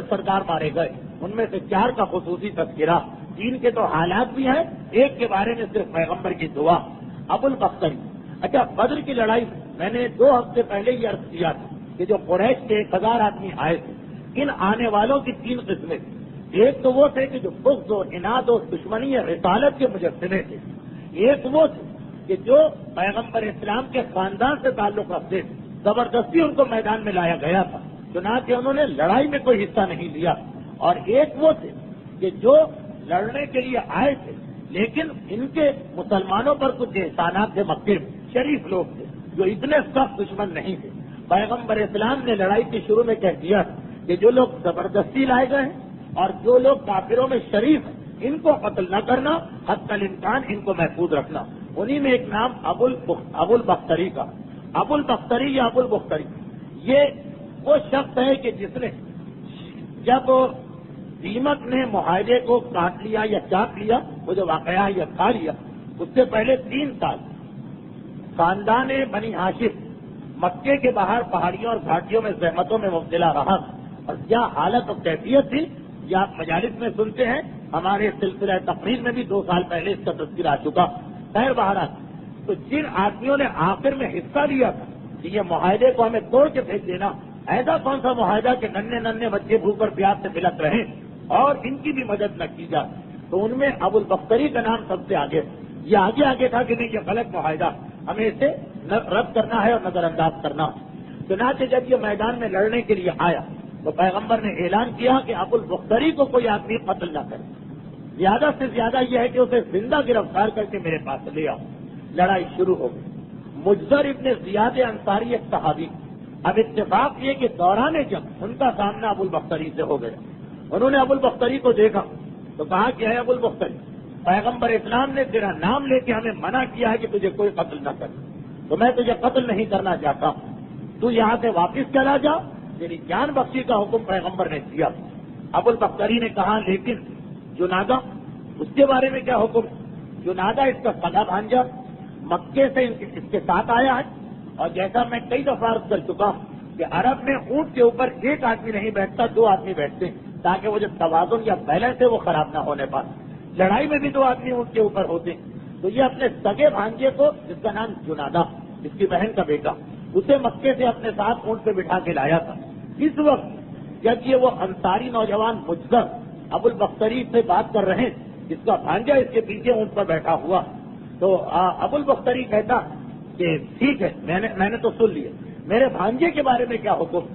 سردار مارے گئے، ان میں سے 4 کا خصوصی تذکرہ، 3 کے تو حالات بھی ہیں، ایک کے بارے میں صرف پیغمبر کی دعا، ابو البختری۔ اچھا، بدر کی لڑائی میں نے 2 ہفتے پہلے یہ عرض کیا تھا کہ جو قریش کے 1000 آدمی آئے تھے، ان آنے والوں کی 3 قسمیں تھیں۔ ایک تو وہ تھے کہ جو بغض و عناد و دشمنی رسالت کے مجسمے تھے، ایک وہ تھے کہ جو پیغمبر اسلام کے خاندان سے تعلق رکھتے تھے، زبردستی ان کو میدان میں لایا گیا تھا، چنانچہ انہوں نے لڑائی میں کوئی حصہ نہیں لیا، اور ایک وہ تھے کہ جو لڑنے کے لیے آئے تھے لیکن ان کے مسلمانوں پر کچھ احسانات تھے، مکے میں شریف لوگ تھے جو اتنے سخت دشمن نہیں تھے۔ پیغمبر اسلام نے لڑائی کے شروع میں کہہ دیا کہ جو لوگ زبردستی لائے گئے ہیں اور جو لوگ کافروں میں شریف ہیں ان کو قتل نہ کرنا، حتی الامکان ان کو محفوظ رکھنا۔ انہی میں ایک نام ابو البختری کا، ابو البختری یا ابو البختری، یہ وہ شخص ہے کہ جس نے جب دیمک نے معاہدے کو کاٹ لیا یا چاٹ لیا، وہ جو واقعہ یا کھا لیا، اس سے پہلے 3 سال خاندان بنی ہاشم مکے کے باہر پہاڑیوں اور گھاٹیوں میں زحمتوں میں مبتلا رہا، اور کیا حالت اور کیفیت تھی یہ آپ مجالس میں سنتے ہیں، ہمارے سلسلہ تقریر میں بھی 2 سال پہلے اس کا تذکرہ آ چکا۔ خیر بہرحال، تو جن آدمیوں نے آخر میں حصہ لیا تھا کہ یہ معاہدے کو ہمیں توڑ کے پھینک دینا، ایسا کون سا معاہدہ کہ ننھے بچے بھوک اور پیاس سے بلک رہیں اور ان کی بھی مدد نہ کی جائے، تو ان میں ابو البختری کا نام سب سے آگے، یہ آگے تھا کہ نہیں یہ غلط معاہدہ، ہمیں اسے رد کرنا ہے اور نظر انداز کرنا۔ چنانچہ جب یہ میدان میں لڑنے کے لیے آیا تو پیغمبر نے اعلان کیا کہ ابو البختری کو کوئی آدمی قتل نہ کرے، زیادہ سے زیادہ یہ ہے کہ اسے زندہ گرفتار کر کے میرے پاس لے آؤ۔ لڑائی شروع ہو گئی۔ مجزر ابن زیاد انصاری ایک صحابی، اب اتفاق یہ کہ دوران جنگ ان کا سامنا ابو البختری سے ہو گیا۔ انہوں نے ابو البختری کو دیکھا تو کہا کہ ہے ابو البختری، پیغمبر اسلام نے تیرا نام لے کے ہمیں منع کیا ہے کہ تجھے کوئی قتل نہ کرے، تو میں تجھے قتل نہیں کرنا چاہتا ہوں، تو یہاں سے واپس چلا جا، تیری جان بخشی کا حکم پیغمبر نے دیا۔ ابو البختری نے کہا لیکن جنادہ، اس کے بارے میں کیا حکم؟ جنادہ اس کا سگا بھانجا مکے سے اس کے ساتھ آیا ہے، اور جیسا میں کئی دفعہ عرض کر چکا ہوں کہ عرب میں اونٹ کے اوپر 1 آدمی نہیں بیٹھتا، 2 آدمی بیٹھتے ہیں تاکہ وہ جو توازن یا بیلنس ہے وہ خراب نہ ہونے پائے۔ لڑائی میں بھی 2 آدمی اونٹ کے اوپر ہوتے ہیں، تو یہ اپنے سگے بھانجے کو، جس کا نام جنادہ، اس کی بہن کا بیٹا، اسے مکے سے اپنے ساتھ اونٹ پہ بٹھا کے لایا تھا۔ اس وقت جب یہ وہ انصاری نوجوان مجزر ابو البختری سے بات کر رہے ہیں، اس کا بھانجا اس کے پیچھے اونٹ پر بیٹھا ہوا، تو ابو البختری کہتا کہ ٹھیک ہے، میں نے تو سن لیا، میرے بھانجے کے بارے میں کیا حکم؟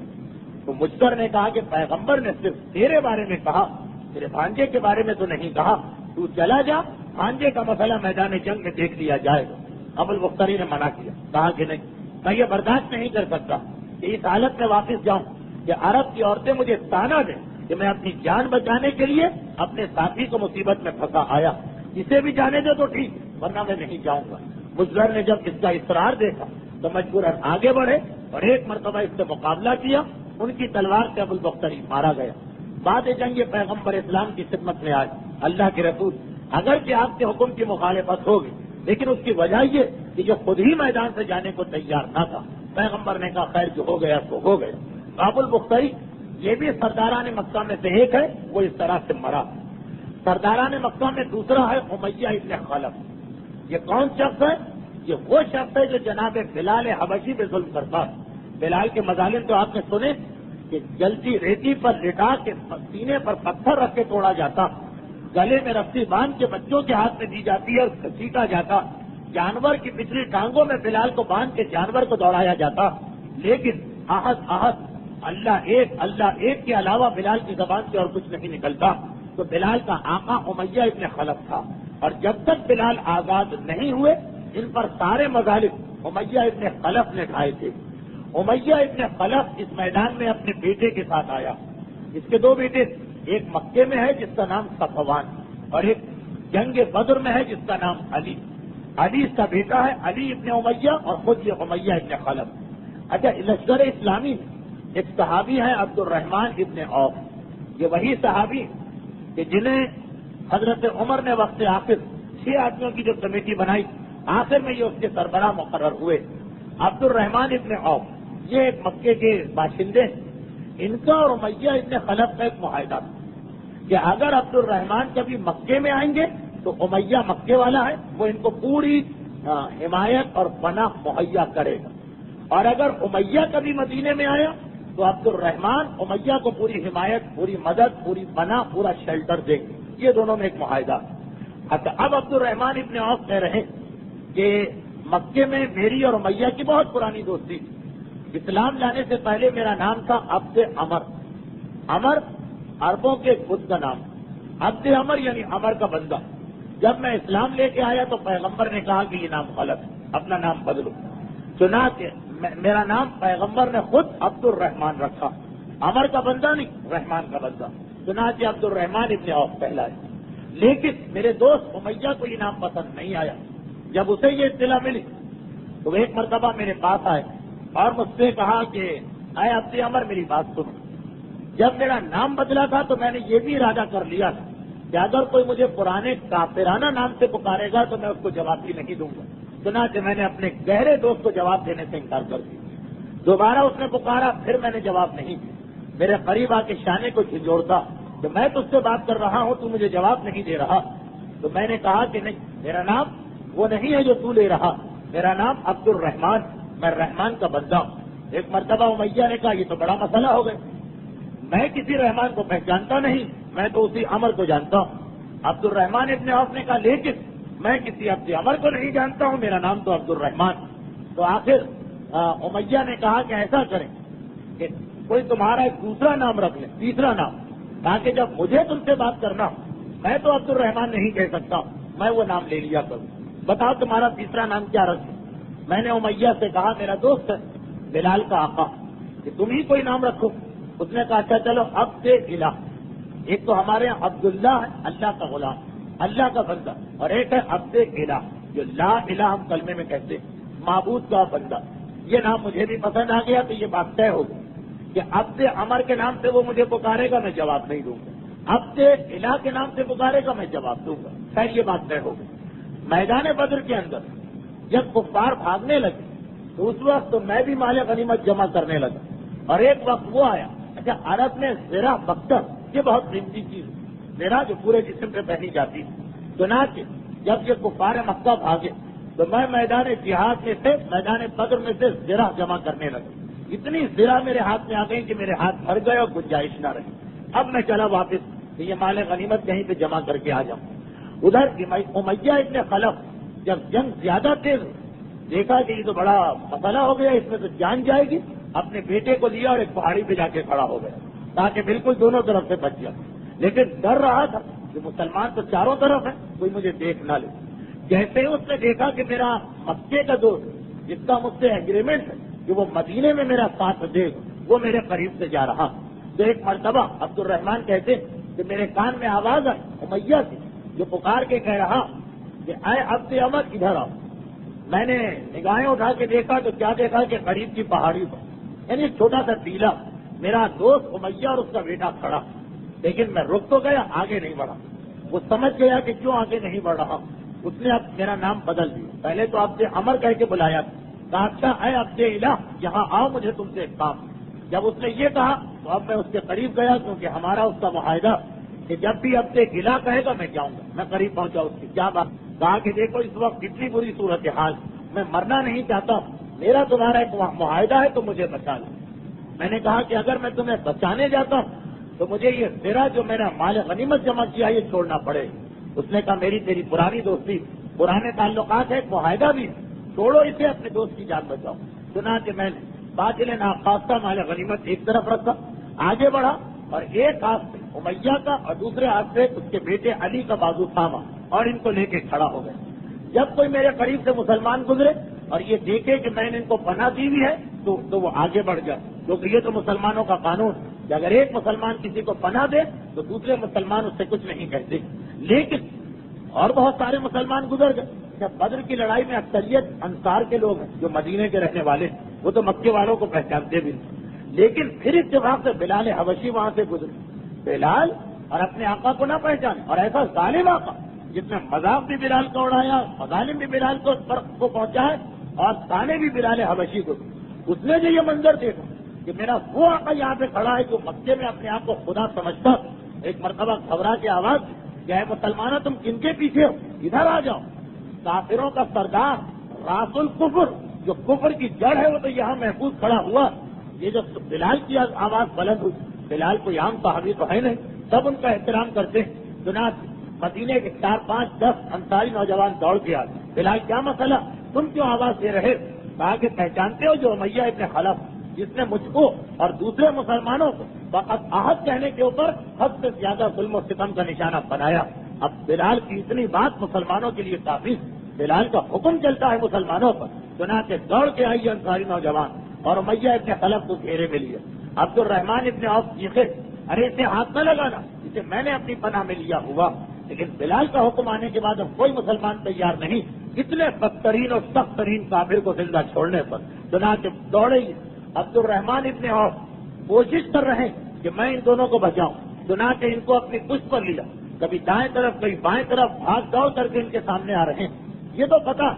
تو مجزر نے کہا کہ پیغمبر نے صرف تیرے بارے میں کہا، تیرے بھانجے کے بارے میں تو نہیں کہا، تو چلا جا، بھانجے کا مسئلہ میدان جنگ میں دیکھ لیا جائے گا۔ ابو البختری نے منع کیا، کہا کہ نہیں، میں یہ برداشت نہیں کر سکتا کہ اس حالت میں واپس جاؤں کہ عرب کی عورتیں مجھے تانا دیں کہ میں اپنی جان بچانے کے لیے اپنے ساتھی کو مصیبت میں پھنسا آیا، اسے بھی جانے دے تو ٹھیک، ورنہ میں نہیں جاؤں گا۔ مجزر نے جب اس کا اصرار دیکھا تو مجبوراً آگے بڑھے اور 1 مرتبہ اس سے مقابلہ کیا، ان کی تلوار سے ابو البختری مارا گیا۔ بعد جنگ پیغمبر اسلام کی خدمت میں آئے، اللہ کے رسول، اگر کہ آپ کے حکم کی مخالفت ہوگی لیکن اس کی وجہ یہ کہ جو خود ہی میدان سے جانے کو تیار نہ تھا، پیغمبر نے کہا خیر جو ہو گیا تو ہو گیا۔ ابو البختری یہ بھی سرداران مکہ میں سے ایک ہے، وہ اس طرح سے مرا۔ سرداران مکہ میں دوسرا ہے امیہ ابن خلف۔ یہ کون شخص ہے؟ یہ وہ شخص ہے جو جناب بلال حبشی پہ ظلم کرتا ہے۔ بلال کے مظالم تو آپ نے سنے کہ جلتی ریتی پر لٹا کے سینے پر پتھر رکھ کے توڑا جاتا، گلے میں رسی باندھ کے بچوں کے ہاتھ میں دی جاتی ہے اور گھسیٹا جاتا، جانور کی پچھلی ٹانگوں میں بلال کو باندھ کے جانور کو دوڑایا جاتا، لیکن احد اللہ ایک کے علاوہ بلال کی زبان سے اور کچھ نہیں نکلتا۔ تو بلال کا آقا امیہ ابن خلف تھا، اور جب تک بلال آزاد نہیں ہوئے ان پر سارے مظالم امیہ ابن خلف نے ڈھائے تھے۔ امیہ ابن خلف اس میدان میں اپنے بیٹے کے ساتھ آیا، اس کے 2 بیٹے، ایک مکے میں ہے جس کا نام صفوان، اور ایک جنگ بدر میں ہے جس کا نام علی۔ علی اس کا بیٹا ہے، علی ابن امیہ، اور خود یہ امیہ ابن خلف۔ اچھا، لشکر اسلامی ایک صحابی ہے عبد الرحمن ابن عوف، یہ وہی صحابی کہ جنہیں حضرت عمر نے وقت آخر 6 آدمیوں کی جو کمیٹی بنائی، آخر میں یہ اس کے سربراہ مقرر ہوئے۔ عبد الرحمن ابن عوف یہ ایک مکے کے باشندے، ان کا اور امیہ ابن خلف کا ایک معاہدہ تھا کہ اگر عبد الرحمان کبھی مکے میں آئیں گے تو امیہ مکے والا ہے، وہ ان کو پوری حمایت اور پناہ مہیا کرے گا، اور اگر امیہ کبھی مدینے میں آیا تو عبد الرحمان امیہ کو پوری حمایت، پوری مدد، پوری پناہ، پورا شیلٹر دیں گے۔ یہ دونوں میں ایک معاہدہ۔ اچھا، اب عبد الرحمان ابن عوف کہہ رہے ہیں کہ مکے میں میری اور امیہ کی بہت پرانی دوستی تھی۔ اسلام لانے سے پہلے میرا نام تھا عبد عمر۔ عمر عربوں کے خود کا نام، عبد عمر یعنی عمر کا بندہ۔ جب میں اسلام لے کے آیا تو پیغمبر نے کہا کہ یہ نام غلط ہے، اپنا نام بدلو۔ چنانچہ میرا نام پیغمبر نے خود عبد الرحمان رکھا، عمر کا بندہ نہیں، رحمان کا بندہ۔ چنانچہ عبد الرحمان ابن عوف کہلائے۔ لیکن میرے دوست امیہ کو یہ نام پسند نہیں آیا۔ جب اسے یہ اطلاع ملی تو ایک مرتبہ میرے پاس آئے اور مجھ سے کہا کہ اے عبد عمر میری بات سنو، جب میرا نام بدلا تھا تو میں نے یہ بھی ارادہ کر لیا تھا کہ اگر کوئی مجھے پرانے کافرانہ نام سے پکارے گا تو میں اس کو جواب بھی نہیں دوں گا۔ چنانچہ میں نے اپنے گہرے دوست کو جواب دینے سے انکار کر دیا۔ دوبارہ اس نے پکارا، پھر میں نے جواب نہیں دیا۔ میرے قریب آ کے شانے کو جھنجھوڑتا کہ میں تجھ سے بات کر رہا ہوں، تو مجھے جواب نہیں دے رہا۔ تو میں نے کہا کہ نہیں، میرا نام وہ نہیں ہے جو تو لے رہا، میرا نام عبد الرحمان، میں رحمان کا بندہ ہوں۔ ایک مرتبہ امیہ نے کہا یہ تو بڑا مسئلہ ہو گیا، میں کسی رحمان کو پہچانتا نہیں، میں تو اسی عمر کو جانتا ہوں۔ عبد الرحمان ابن عوف نے کہا لیکن میں کسی عبد عمر کو نہیں جانتا ہوں، میرا نام تو عبد الرحمان۔ تو آخر امیہ نے کہا کہ ایسا کریں کہ کوئی تمہارا ایک دوسرا نام رکھ لے، تیسرا نام، تاکہ جب مجھے تم سے بات کرنا ہو، میں تو عبد الرحمان نہیں کہہ سکتا ہوں، میں وہ نام لے لیا کروں، بتاؤ تمہارا تیسرا نام کیا رکھیں؟ میں نے امیہ سے کہا میرا دوست ہے بلال کا آقا، کہ تم ہی کوئی نام رکھو۔ اس نے کہا اچھا چلو عبد الہ، ایک تو ہمارے یہاں عبداللہ ہے اللہ کا غلام، اللہ کا بندہ، اور ایک ہے عبد الہ جو لا الہ ہم کلمے میں کہتے ہیں، معبود کا بندہ۔ یہ نام مجھے بھی پسند آ گیا تو یہ بات طے ہو گئی کہ عبد عمر کے نام سے وہ مجھے پکارے گا، میں جواب نہیں دوں گا، عبد الہ کے نام سے پکارے گا، میں جواب دوں گا۔ خیر یہ بات طے ہو گئی۔ میدان بدر کے اندر جب کفار بھاگنے لگے تو اس وقت تو میں بھی مال غنیمت جمع کرنے لگا، اور ایک وقت وہ آیا، اچھا عرب میں زرہ بختر یہ بہت قیمتی چیز ہے، زرہ جو پورے جسم پہ پہنی جاتی ہے۔ چنانچہ جب یہ کفار مکہ بھاگے تو میں میدان جہاد میں سے، میدان بدر میں سے زرہ جمع کرنے لگا۔ اتنی زرہ میرے ہاتھ میں آ گئی کہ میرے ہاتھ بھر گئے اور گنجائش نہ رہی۔ اب میں چلا واپس کہ یہ مال غنیمت کہیں پہ جمع کر کے آ جاؤں۔ ادھر امیہ ابن خلف جب جنگ زیادہ تیز دیکھا کہ یہ تو بڑا مسئلہ ہو گیا، اس میں تو جان جائے گی، اپنے بیٹے کو لیا اور ایک پہاڑی پہ جا کے کھڑا ہو گیا تاکہ بالکل دونوں طرف سے بچ جائے، لیکن ڈر رہا تھا کہ مسلمان تو چاروں طرف ہے، کوئی مجھے دیکھ نہ لے۔ جیسے اس نے دیکھا کہ میرا مکے کا دوست جس کا مجھ سے ایگریمنٹ ہے کہ وہ مدینے میں میرا ساتھ دے وہ میرے قریب سے جا رہا، تو ایک مرتبہ عبد الرحمان کہتے کہ میرے کان میں آواز آئی امیہ سے جو پکار کے کہہ رہا کہ اے عبد عمر ادھر آؤ۔ میں نے نگاہیں اٹھا کے دیکھا تو کیا دیکھا کہ قریب کی پہاڑی پر یعنی ایک چھوٹا سا ٹیلا، میرا دوست امیہ اور اس کا بیٹا کھڑا، لیکن میں رک تو گیا، آگے نہیں بڑھا۔ وہ سمجھ گیا کہ کیوں آگے نہیں بڑھ رہا، اس نے اب میرا نام بدل دیا، پہلے تو عبد عمر کہہ کے بلایا، کہا اچھا اے عبد الہ یہاں آؤ، مجھے تم سے ایک کام۔ جب اس نے یہ کہا تو اب میں اس کے قریب گیا، کیونکہ ہمارا اس کا معاہدہ کہ جب بھی عبد الہ کہے گا میں جاؤں گا۔ میں قریب پہنچا، اس کی کیا بات، کہا کہ دیکھو اس وقت کتنی بری صورتحال، میں مرنا نہیں چاہتا، میرا تمہارا ایک معاہدہ ہے تو مجھے بچا لو۔ میں نے کہا کہ اگر میں تمہیں بچانے جاتا ہوں تو مجھے یہ زرہ جو میرا مال غنیمت جمع کیا یہ چھوڑنا پڑے۔ اس نے کہا میری تیری پرانی دوستی، پرانے تعلقات ہے، ایک معاہدہ بھی، چھوڑو اسے، اپنے دوست کی جان بچاؤ۔ چنانچہ میں نے باطل ناخواستہ مال غنیمت ایک طرف رکھا، آگے بڑھا اور ایک ہاتھ سے امیہ کا اور دوسرے ہاتھ سے اس کے بیٹے علی کا بازو تھاما اور ان کو لے کے کھڑا ہو گئے۔ جب کوئی میرے قریب سے مسلمان گزرے اور یہ دیکھے کہ میں نے ان کو پناہ دی ہوئی ہے تو وہ آگے بڑھ جائے، کیونکہ یہ تو مسلمانوں کا قانون کہ اگر ایک مسلمان کسی کو پناہ دے تو دوسرے مسلمان اس سے کچھ نہیں کہتے۔ لیکن اور بہت سارے مسلمان گزر گئے۔ جب بدر کی لڑائی میں اکثریت انصار کے لوگ ہیں جو مدینے کے رہنے والے، وہ تو مکے والوں کو پہچانتے بھی نہیں، لیکن پھر اتفاق سے بلال حبشی وہاں سے گزرے۔ بلال اور اپنے آقا کو نہ پہچانے، اور ایسا ظالم آقا جس نے مذاق بھی بلال کو اڑایا، مظالم بھی بلال کو پہنچا ہے، اور تانے بھی بلال حبشی کو۔ اس نے جو یہ منظر دیکھا کہ میرا وہ آقا یہاں پہ کھڑا ہے جو مکے میں اپنے آپ کو خدا سمجھتا. ایک مرتبہ گھبرا کے آواز, کیا ہے مسلمانوں تم کن کے پیچھے ہو, ادھر آ جاؤ. کافروں کا سردار راس الکفر, جو کفر کی جڑ ہے وہ تو یہاں محفوظ کھڑا ہوا. یہ جو بلال کی آواز بلند ہوئی, بلال کوئی عام صحابی تو ہے نہیں, سب ان کا احترام کرتے ہیں. چنانچہ مدینے کے 4 5 10 انصاری نوجوان دوڑ کے آئے. بلال کیا مسئلہ, تم کیوں آواز دے رہے؟ کہا کہ پہچانتے ہو جو امیہ ابن خلف, جس نے مجھ کو اور دوسرے مسلمانوں کو فقط احد کہنے کے اوپر حد سے زیادہ ظلم و ستم کا نشانہ بنایا. اب بلال کی اتنی بات مسلمانوں کے لیے کافی, بلال کا حکم چلتا ہے مسلمانوں پر. چنانچہ دوڑ کے آئی انصاری نوجوان اور امیہ ابن خلف کو گھیرے میں لیا. عبد الرحمان ابن عوف چیخے, ارے اسے ہاتھ نہ لگانا, اسے میں نے اپنی پناہ میں لیا ہوا. لیکن بلال کا حکم آنے کے بعد اب کوئی مسلمان تیار نہیں, اتنے بدترین اور سخت ترین کافر کو زندہ چھوڑنے پر. چنانچہ دوڑے عبد الرحمان ابن عوف کوشش کر رہے ہیں کہ میں ان دونوں کو بچاؤں. چنانچہ ان کو اپنی پشت پر لیا, کبھی دائیں طرف کبھی بائیں طرف بھاگ دوڑ کر کے ان کے سامنے آ رہے ہیں. یہ تو پتا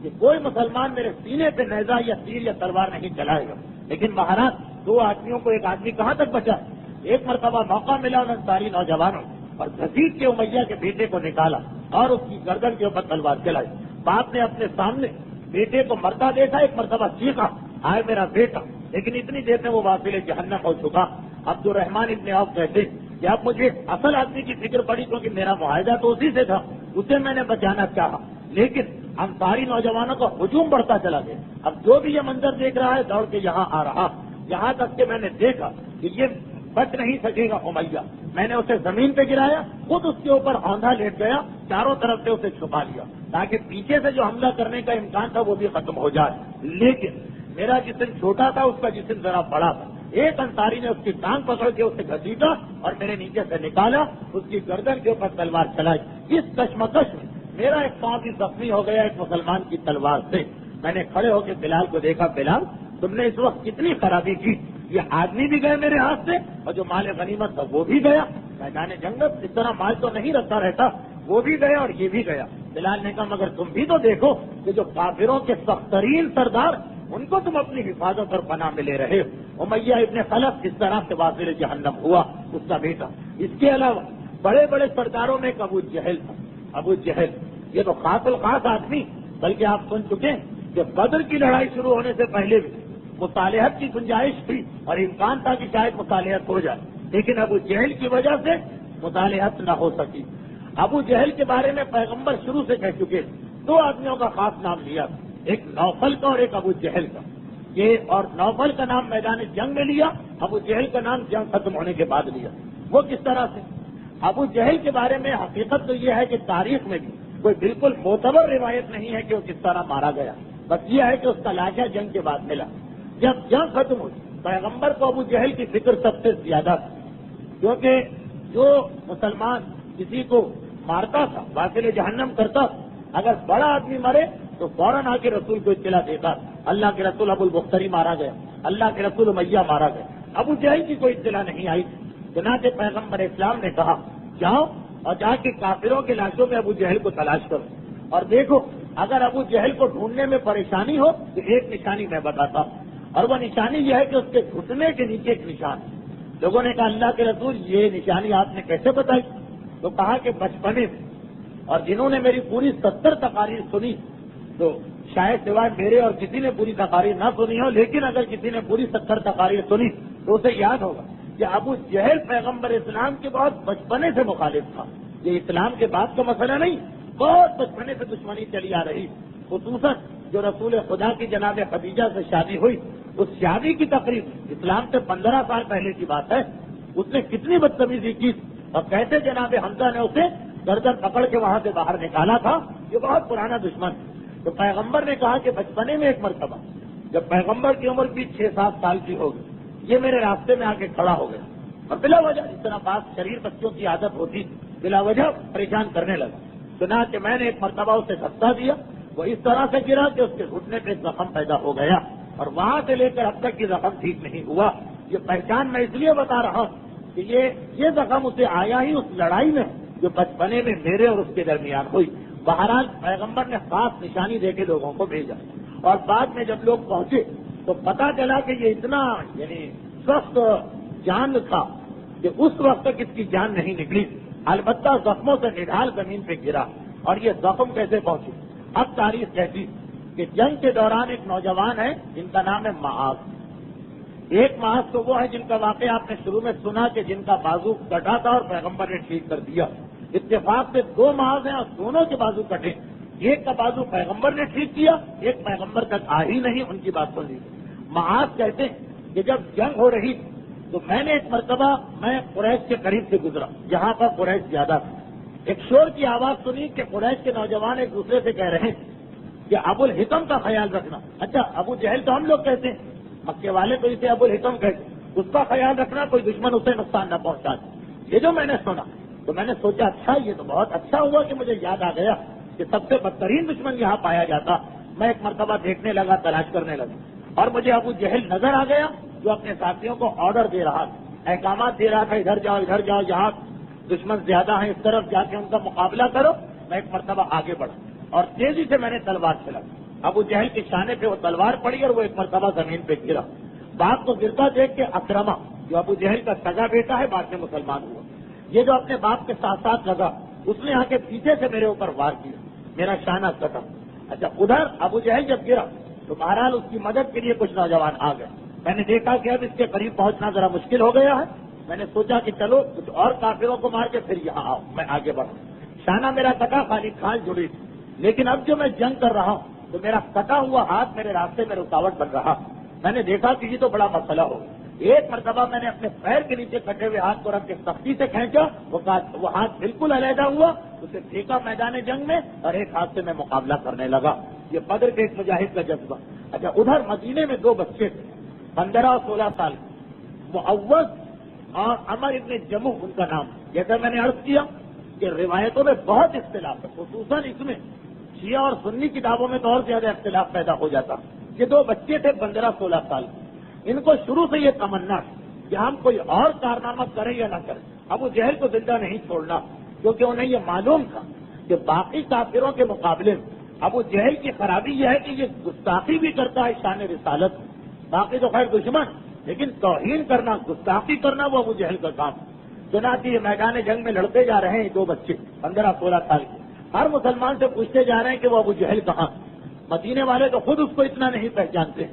کہ کوئی مسلمان میرے سینے پہ نیزہ یا تیر یا تلوار نہیں چلائے گا. لیکن مہاراج, 2 آدمیوں کو ایک آدمی کہاں تک بچا؟ ایک مرتبہ موقع ملا ان انصاری نوجوانوں اور گھسیٹ کے امیہ کے بیٹے کو نکالا اور اس کی گردن کے اوپر تلوار چلائی. باپ نے اپنے سامنے بیٹے کو مرتا دیکھا, ایک مرتبہ چیخا, آئے میرا بیٹا. لیکن اتنی دیر میں وہ واصل جہنم ہو چکا. عبد الرحمان ابن عوف کہتے کہ اب مجھے اصل آدمی کی فکر پڑی, کیونکہ میرا معاہدہ تو اسی سے تھا, اسے میں نے بچانا چاہا. لیکن انصاری نوجوانوں کا ہجوم بڑھتا چلا گیا. اب جو بھی یہ منظر دیکھ رہا ہے دوڑ کے یہاں آ رہا, یہاں تک کہ میں نے دیکھا کہ یہ بچ نہیں سکے گا امیہ. میں نے اسے زمین پہ گرایا, خود اس کے اوپر اوندھا لیٹ گیا, چاروں طرف سے اسے چھپا لیا تاکہ پیچھے سے جو حملہ کرنے کا امکان تھا وہ بھی ختم ہو جائے. لیکن میرا جسم چھوٹا تھا, اس کا جسم ذرا بڑا تھا. ایک انصاری نے اس کی ٹانگ پکڑ کے اسے گھسیٹا اور میرے نیچے سے نکالا, اس کی گردن کے اوپر تلوار چلائی. اس کشمکش میں میرا ایک پاؤں بھی زخمی ہو گیا ایک مسلمان کی تلوار سے. میں نے کھڑے ہو کے بلال کو دیکھا, بلال تم نے اس وقت کتنی خرابی کی, یہ آدمی بھی گئے میرے ہاتھ سے اور جو مال غنیمت تھا وہ بھی گیا. میدان جنگ اس طرح مال تو نہیں رکھتا رہتا, وہ بھی گیا اور یہ بھی گیا. بلال نے کہا مگر تم بھی تو دیکھو کہ جو کافروں کے سخت ترین سردار, ان کو تم اپنی حفاظت اور پناہ میں لے رہے ہو. امیہ ابن خلف اس طرح سے واصل جہنم ہوا, اس کا بیٹا. اس کے علاوہ بڑے بڑے سرداروں میں ایک ابو جہل تھا. ابو جہل یہ تو خاص الخاص آدمی, بلکہ آپ سن چکے کہ بدر کی لڑائی شروع ہونے سے پہلے بھی مصالحت کی گنجائش تھی اور امکان تھا کہ شاید مصالحت ہو جائے, لیکن ابو جہل کی وجہ سے مصالحت نہ ہو سکی. ابو جہل کے بارے میں پیغمبر شروع سے کہہ چکے, 2 آدمیوں کا خاص نام لیا, ایک نوفل کا اور ایک ابو جہل کا. یہ اور نوفل کا نام میدان جنگ میں لیا, ابو جہل کا نام جنگ ختم ہونے کے بعد لیا. وہ کس طرح سے؟ ابو جہل کے بارے میں حقیقت تو یہ ہے کہ تاریخ میں بھی کوئی بالکل معتبر روایت نہیں ہے کہ وہ کس طرح مارا گیا. بس یہ ہے کہ اس کا لاشا جنگ کے بعد ملا. جب جنگ ختم ہوئی پیغمبر کو ابو جہل کی فکر سب سے زیادہ تھی, کیونکہ جو مسلمان کسی کو مارتا تھا, واصل جہنم کرتا تھا, اگر بڑا آدمی مرے تو فوراً آ کے رسول کو اطلاع دیتا, اللہ کے رسول ابو البختری مارا گیا, اللہ کے رسول امیہ مارا گیا. ابو جہل کی کوئی اطلاع نہیں آئی. چنانچہ پیغمبر اسلام نے کہا جاؤ اور جا کے کافروں کے لاشوں میں ابو جہل کو تلاش کرو, اور دیکھو اگر ابو جہل کو ڈھونڈنے میں پریشانی ہو تو ایک نشانی میں بتاتا ہوں, اور وہ نشانی یہ ہے کہ اس کے گھٹنے کے نیچے ایک نشان. لوگوں نے کہا اللہ کے رسول یہ نشانی آپ نے کیسے بتائی؟ تو کہا کہ بچپنے میں, اور جنہوں نے میری پوری 70 تقاریر سنی تو شاید سوائے میرے اور کسی نے پوری تقاریر نہ سنی ہو, لیکن اگر کسی نے پوری 70 تقاریر سنی تو اسے یاد ہوگا کہ ابو جہل پیغمبر اسلام کے بہت بچپنے سے مخالف تھا. یہ اسلام کے بعد کا مسئلہ نہیں, بہت بچپنے سے دشمنی چلی آ رہی. خصوصاً جو رسول خدا کی جناب خدیجہ سے شادی ہوئی, اس شادی کی تقریب اسلام سے 15 سال پہلے کی بات ہے. اس نے کتنی بدتمیزی کی اور کیسے جناب حمزہ نے اسے گردن پکڑ کے وہاں سے باہر نکالا تھا. یہ بہت پرانا دشمن. تو پیغمبر نے کہا کہ بچپنے میں ایک مرتبہ جب پیغمبر کی عمر بھی 6-7 سال کی ہوگی, یہ میرے راستے میں آ کے کھڑا ہو گیا اور بلا وجہ اس طرح بعض شریر بچوں کی عادت ہوتی, بلا وجہ پریشان کرنے لگا. چنانچہ میں نے ایک مرتبہ اسے دھکا دیا, وہ اس طرح سے گرا کہ اس کے گھٹنے پہ زخم پیدا ہو گیا, اور وہاں سے لے کر اب تک کی زخم ٹھیک نہیں ہوا. یہ پہچان میں اس لیے بتا رہا ہوں کہ یہ زخم اسے آیا ہی اس لڑائی میں جو بچپنے میں میرے اور اس کے درمیان ہوئی. بہرحال پیغمبر نے خاص نشانی دے کے لوگوں کو بھیجا, اور بعد میں جب لوگ پہنچے تو پتا چلا کہ یہ اتنا یعنی سخت جان تھا کہ اس وقت تک اس کی جان نہیں نکلی، البتہ زخموں سے نڈھال زمین پہ گرا. اور یہ زخم کیسے پہنچے؟ اب تاریخ کہتی کہ جنگ کے دوران ایک نوجوان ہے جن کا نام ہے معاذ. ایک معاذ تو وہ ہے جن کا واقعہ آپ نے شروع میں سنا کہ جن کا بازو کٹا تھا اور پیغمبر نے ٹھیک کر دیا. اتفاق سے دو معاذ ہیں اور دونوں کے بازو کٹے. ایک کا بازو پیغمبر نے ٹھیک کیا، ایک پیغمبر تک آ ہی نہیں ان کی بات سن لی. معاذ کہتے ہیں کہ جب جنگ ہو رہی تو میں نے ایک مرتبہ میں قریش کے قریب سے گزرا جہاں پر قریش زیادہ تھا. ایک شور کی آواز سنی کہ قریش کے نوجوان ایک دوسرے سے کہہ رہے ہیں کہ ابو الحکم کا خیال رکھنا. اچھا ابو جہل تو ہم لوگ کہتے ہیں، مکے والے تو اسے ابو الحکم کہتے ہیں، اس کا خیال رکھنا کوئی دشمن اسے نقصان نہ پہنچا دے. یہ جو میں نے سنا تو میں نے سوچا اچھا یہ تو بہت اچھا ہوا کہ مجھے یاد آ گیا کہ سب سے بدترین دشمن یہاں پایا جاتا. میں ایک مرتبہ دیکھنے لگا، تلاش کرنے لگا اور مجھے ابو جہل نظر آ گیا جو اپنے ساتھیوں کو آرڈر دے رہا تھا، احکامات دے رہا تھا، ادھر جاؤ یہاں دشمن زیادہ ہیں، اس طرف جا کے ان کا مقابلہ کرو. میں ایک مرتبہ آگے بڑھا اور تیزی سے میں نے تلوار چلائی. ابو جہل کے شانے پہ وہ تلوار پڑی اور وہ ایک مرتبہ زمین پہ گرا. باپ کو گرتا دیکھ کے اکرما جو ابو جہل کا سگا بیٹا ہے بعد میں مسلمان ہوا، یہ جو اپنے باپ کے ساتھ ساتھ لگا اس نے آ کے پیچھے سے میرے اوپر وار کیا، میرا شانہ کٹا. اچھا ادھر ابو جہل جب گرا تو بہرحال اس کی مدد کے لیے کچھ نوجوان آ گئے. میں نے دیکھا کہ اب اس کے قریب پہنچنا ذرا مشکل ہو گیا ہے. میں نے سوچا کہ چلو کچھ اور کافروں کو مار کے پھر یہاں آؤ. میں آگے بڑھا، شانہ میرا کٹا، خالی کھال جڑی تھی. لیکن اب جو میں جنگ کر رہا ہوں تو میرا کٹا ہوا ہاتھ میرے راستے میں رکاوٹ بن رہا. میں نے دیکھا کہ یہ تو بڑا مسئلہ ہو. ایک مرتبہ میں نے اپنے پیر کے نیچے کٹے ہوئے ہاتھ کو رکھ کے سختی سے کھینچا، وہ ہاتھ بالکل علیحدہ ہوا، اسے پھینکا میدان جنگ میں اور ایک ہاتھ سے میں مقابلہ کرنے لگا. یہ بدر کے ایک مجاہد کا جذبہ. اچھا ادھر مدینے میں دو بچے تھے 15 اور 16 سال، معوذ اور عمر ابن جموح ان کا نام. جیسا میں نے عرض کیا کہ روایتوں میں بہت اختلاف ہے، خصوصاً اس میں شیعہ اور سنی کتابوں میں تو اور زیادہ اختلاف پیدا ہو جاتا. یہ دو بچے تھے 15-16 سال. ان کو شروع سے یہ تمنا کہ ہم کوئی اور کارنامہ کریں یا نہ کریں، ابو جہل کو زندہ نہیں چھوڑنا، کیونکہ انہیں یہ معلوم تھا کہ باقی کافروں کے مقابلے میں ابو جہل کی خرابی یہ ہے کہ یہ گستاخی بھی کرتا ہے شان رسالت. باقی تو خیر دشمن، لیکن توہین کرنا، گستاخی کرنا وہ ابو جہل کا کام. چنانچہ یہ میدان جنگ میں لڑتے جا رہے ہیں دو بچے 15-16 سال کے. ہر مسلمان سے پوچھتے جا رہے ہیں کہ وہ ابو جہل کہاں. مدینے والے تو خود اس کو اتنا نہیں پہچانتے.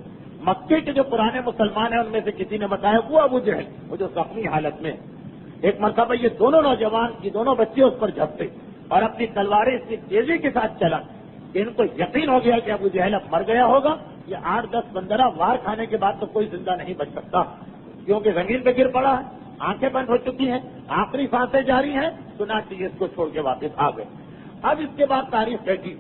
مکے کے جو پرانے مسلمان ہیں ان میں سے کسی نے بتایا وہ ابو جہل، وہ جو زخمی حالت میں. ایک مرتبہ یہ دونوں نوجوان، یہ دونوں بچے اس پر جھپتے اور اپنی تلواریں اتنی تیزی کے ساتھ چلا کہ ان کو یقین ہو گیا کہ ابو جہل اب مر گیا ہوگا. یہ 8-10-15 وار کھانے کے بعد تو کوئی زندہ نہیں بچ سکتا، کیونکہ زمین پہ گر پڑا ہے، آنکھیں بند ہو چکی ہیں، آخری سانسیں جاری ہیں. چنانچہ اس کو چھوڑ کے واپس آ گئے. اب اس کے بعد تاریخ کہتی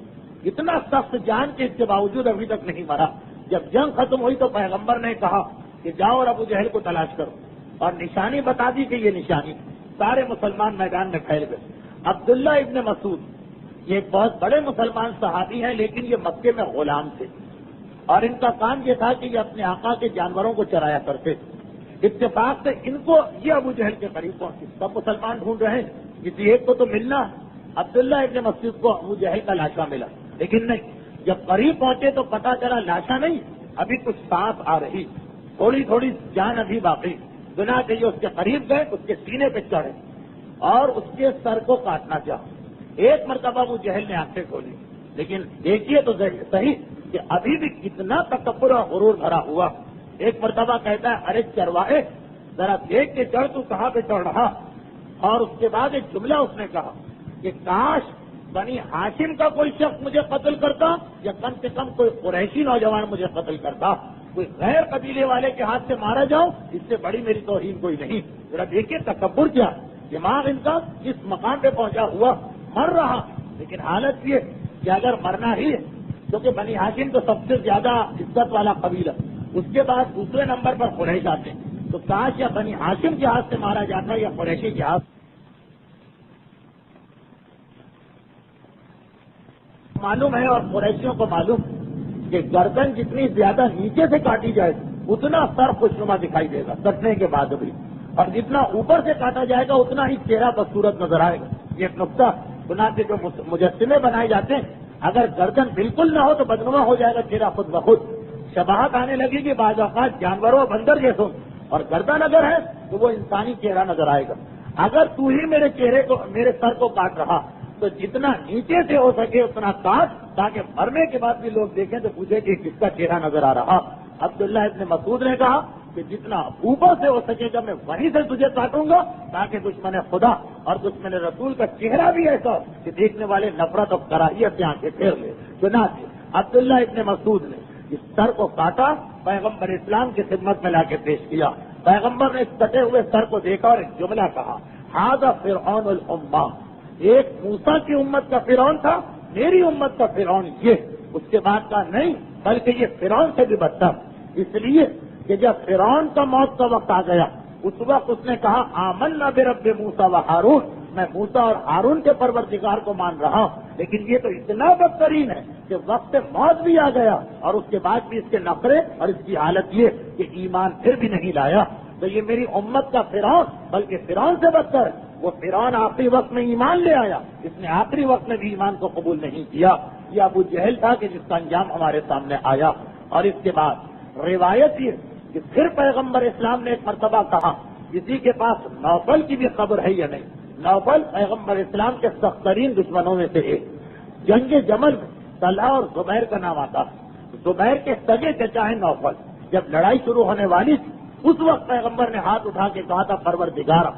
اتنا سخت جان کے اس کے باوجود ابھی تک نہیں مرا. جب جنگ ختم ہوئی تو پیغمبر نے کہا کہ جاؤ اور ابو جہل کو تلاش کرو، اور نشانی بتا دی کہ یہ نشانی. سارے مسلمان میدان میں پھیل گئے. عبداللہ ابن مسعود یہ ایک بہت بڑے مسلمان صحابی ہیں، لیکن یہ مکے میں غلام تھے اور ان کا کام یہ تھا کہ یہ اپنے آقا کے جانوروں کو چرایا کرتے. اتفاق سے ان کو یہ ابو جہل کے قریب پہنچے. سب مسلمان ڈھونڈ رہے ہیں، کسی ایک کو تو ملنا. عبداللہ ابن مسعود کو ابو جہل کا لاشا ملا، لیکن نہیں. جب قریب پہنچے تو پتا چلا لاشا نہیں، ابھی کچھ سانس آ رہی، تھوڑی تھوڑی جان ابھی باقی. چنانچہ یہ اس کے قریب گئے، اس کے سینے پہ چڑھے اور اس کے سر کو کاٹنا چاہا. ایک مرتبہ ابو جہل نے آنکھیں کھولی، لیکن دیکھیے تو صحیح کہ ابھی بھی کتنا تکبر اور غرور بھرا ہوا. ایک مرتبہ کہتا ہے ارے چرواہے ذرا دیکھ کے چڑھ، تو کہاں پہ چڑھ رہا. اور اس کے بعد ایک جملہ اس نے کہا کہ کاش بنی ہاشم کا کوئی شخص مجھے قتل کرتا یا کم سے کم کوئی قریشی نوجوان مجھے قتل کرتا. کوئی غیر قبیلے والے کے ہاتھ سے مارا جاؤ، اس سے بڑی میری توہین کوئی نہیں. ذرا دیکھیے تکبر کیا، دماغ ان کا جس مقام پہ پہنچا ہوا. مر رہا، لیکن حالت یہ کہ اگر مرنا ہی ہے، کیونکہ بنی ہاشم تو سب سے زیادہ عزت والا قبیلہ، اس کے بعد دوسرے نمبر پر قریش آتے ہیں. تو کاش یا بنی ہاشم کے ہاتھ سے مارا جاتا یا قریشی کے ہاتھ. معلوم ہے اور قریشیوں کو معلوم کہ گردن جتنی زیادہ نیچے سے کاٹی جائے اتنا سر خوشنما دکھائی دے گا کٹنے کے بعد بھی، اور جتنا اوپر سے کاٹا جائے گا اتنا ہی چہرہ بدصورت نظر آئے گا. یہ ایک نقطہ. چنانچہ جو مجسمے بنائے جاتے ہیں اگر گردن بالکل نہ ہو تو بدنما ہو جائے گا چہرہ خود بخود. شباہت آنے لگی کہ بعض اوقات جانوروں بندر جیسوں اور گردن اگر ہے تو وہ انسانی چہرہ نظر آئے گا. اگر تو ہی میرے سر کو کاٹ رہا تو جتنا نیچے سے ہو سکے اتنا کاٹ, تاکہ مرنے کے بعد بھی لوگ دیکھیں تو پوچھے کہ کس کا چہرہ نظر آ رہا. عبداللہ ابن مسعود نے کہا کہ جتنا اوپر سے ہو سکے گا میں وہیں سے تجھے کاٹوں گا, تاکہ دشمن خدا اور دشمن رسول کا چہرہ بھی ایسا کہ دیکھنے والے نفرت اور کراہیت سے آنکھیں پھیر لے. چنانچہ عبداللہ ابن مسعود نے اس سر کو کاٹا, پیغمبر اسلام کی خدمت میں لا کے پیش کیا. پیغمبر نے اس کٹے ہوئے سر کو دیکھا اور ایک جملہ کہا, ھذا فرعون الامہ. ایک موسیٰ کی امت کا فرعون تھا, میری امت کا فرعون یہ. اس کے بعد کا نہیں, بلکہ یہ فرعون سے بھی بدتر. اس لیے کہ جب فرعون کا موت کا وقت آ گیا, اس وقت اس نے کہا آمنا برب موسیٰ و ہارون, میں موسیٰ اور ہارون کے پروردگار کو مان رہا ہوں. لیکن یہ تو اتنا بدترین ہے کہ وقت موت بھی آ گیا اور اس کے بعد بھی اس کے نخرے اور اس کی حالت یہ کہ ایمان پھر بھی نہیں لایا. تو یہ میری امت کا فرعون بلکہ فرعون سے بدتر ہے. وہ فرعون آخری وقت میں ایمان لے آیا, اس نے آخری وقت میں بھی ایمان کو قبول نہیں کیا. یہ ابو جہل تھا کہ جس کا انجام ہمارے سامنے آیا. اور اس کے بعد روایت یہ کہ پھر پیغمبر اسلام نے ایک مرتبہ کہا کسی کے پاس نوفل کی بھی خبر ہے یا نہیں. نوفل پیغمبر اسلام کے سخت ترین دشمنوں میں سے ایک. جنگ جمل میں طلحہ اور زبیر کا نام آتا ہے. زبیر کے سگے چچا ہیں نوفل. جب لڑائی شروع ہونے والی تھی اس وقت پیغمبر نے ہاتھ اٹھا کے کہا تھا پروردگارا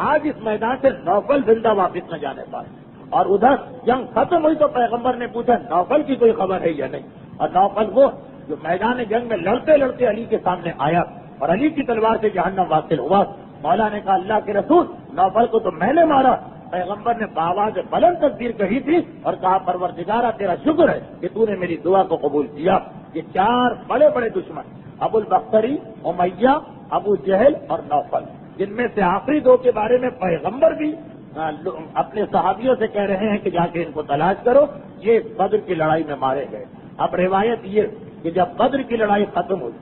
آج اس میدان سے نوفل زندہ واپس نہ جانے پائے. اور ادھر جنگ ختم ہوئی تو پیغمبر نے پوچھا نوفل کی کوئی خبر ہے یا نہیں. اور نوفل وہ جو میدان جنگ میں لڑتے لڑتے علی کے سامنے آیا اور علی کی تلوار سے جہنم واصل ہوا. مولا نے کہا اللہ کے رسول نوفل کو تو میں نے مارا. پیغمبر نے بآواز بلند تکبیر کہی تھی اور کہا پروردگارا تیرا شکر ہے کہ تو نے میری دعا کو قبول کیا. یہ چار بڑے بڑے دشمن ابو البختری, امیہ, ابو جہل اور نوفل, جن میں سے آخری دو کے بارے میں پیغمبر بھی اپنے صحابیوں سے کہہ رہے ہیں کہ جا کے ان کو تلاش کرو, یہ بدر کی لڑائی میں مارے گئے. اب روایت یہ کہ جب بدر کی لڑائی ختم ہوئی